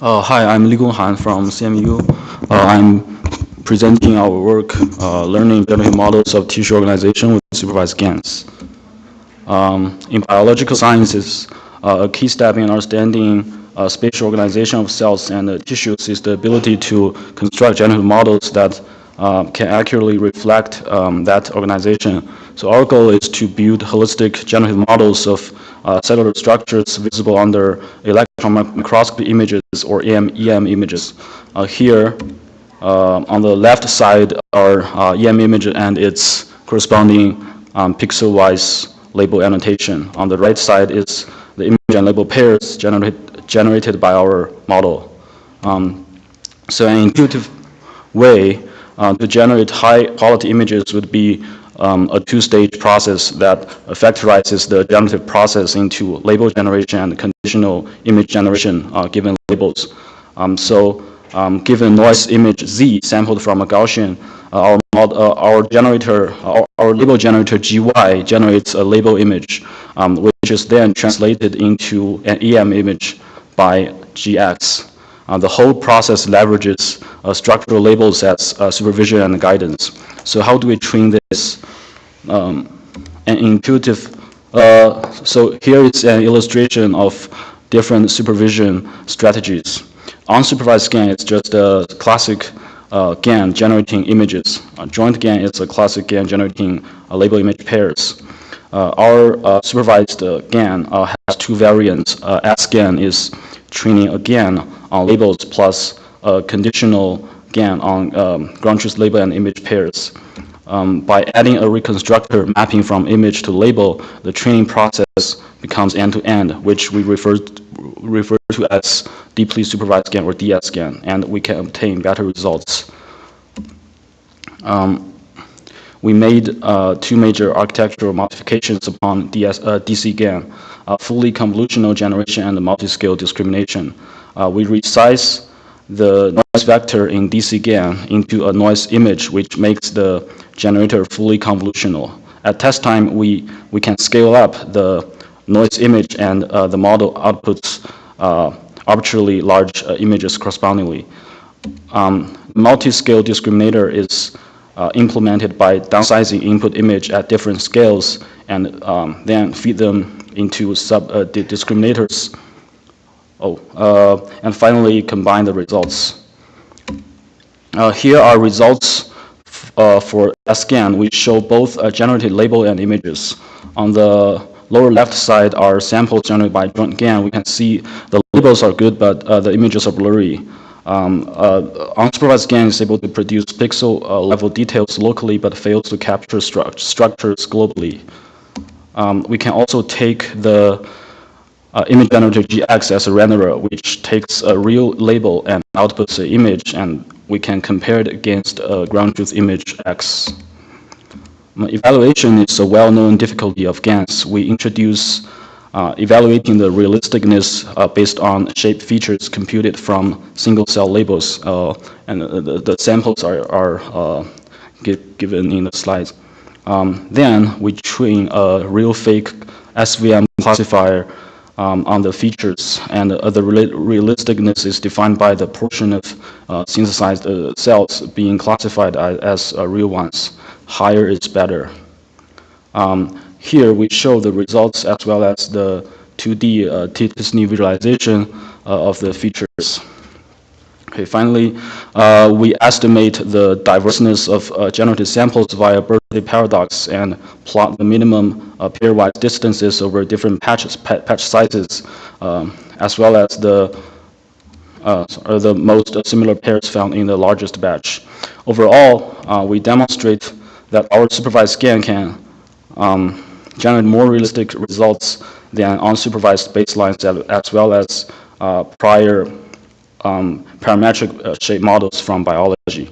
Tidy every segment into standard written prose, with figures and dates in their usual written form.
Hi, I'm Ligong from CMU. I'm presenting our work, learning generative models of tissue organization with supervised GANs. In biological sciences, a key step in understanding spatial organization of cells and tissues is the ability to construct generative models that can accurately reflect that organization. So our goal is to build holistic generative models of cellular structures visible under electron microscopy images or EM images. Here, on the left side are EM image and its corresponding pixel-wise label annotation. On the right side is the image and label pairs generated by our model. So an intuitive way to generate high-quality images would be a two-stage process that factorizes the generative process into label generation and conditional image generation given labels. Given noise image Z sampled from a Gaussian, our label generator GY generates a label image, which is then translated into an EM image by GX. The whole process leverages structural labels as supervision and guidance. So how do we train this? An intuitive, so here is an illustration of different supervision strategies. Unsupervised GAN is just a classic GAN generating images. Joint GAN is a classic GAN generating label image pairs. Our supervised GAN has two variants. S-GAN is training a GAN on labels plus a conditional GAN on ground truth label and image pairs. By adding a reconstructor mapping from image to label, the training process becomes end-to-end, which we refer to as deeply supervised GAN or DS GAN, and we can obtain better results. We made two major architectural modifications upon DC GAN, fully convolutional generation and multi-scale discrimination. We resize the noise vector in DC GAN into a noise image, which makes the generator fully convolutional. At test time, we can scale up the noise image and the model outputs arbitrarily large images correspondingly. Multi-scale discriminator is implemented by downsizing input image at different scales and then feed them into discriminators. And finally combine the results. Here are results for S-GAN. We show both generated label and images. On the lower left side are samples generated by joint GAN. We can see the labels are good, but the images are blurry. Unsupervised GAN is able to produce pixel level details locally, but fails to capture structures globally. We can also take the image generator GX as a renderer, which takes a real label and outputs an image, and we can compare it against ground truth image X. Evaluation is a well-known difficulty of GANs. We introduce evaluating the realisticness based on shape features computed from single cell labels, and the samples are given in the slides. Then we train a real fake SVM classifier on the features, and the realisticness is defined by the portion of synthesized cells being classified as real ones. Higher is better. Here we show the results as well as the 2D T-Disney visualization of the features. Okay, finally, we estimate the diverseness of generated samples via birthday paradox and plot the minimum pairwise distances over different patch sizes, as well as the most similar pairs found in the largest batch. Overall, we demonstrate that our supervised GAN can generate more realistic results than unsupervised baselines, as well as prior parametric shape models from biology.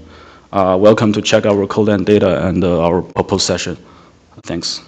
Welcome to check our code and data and our proposed session. Thanks.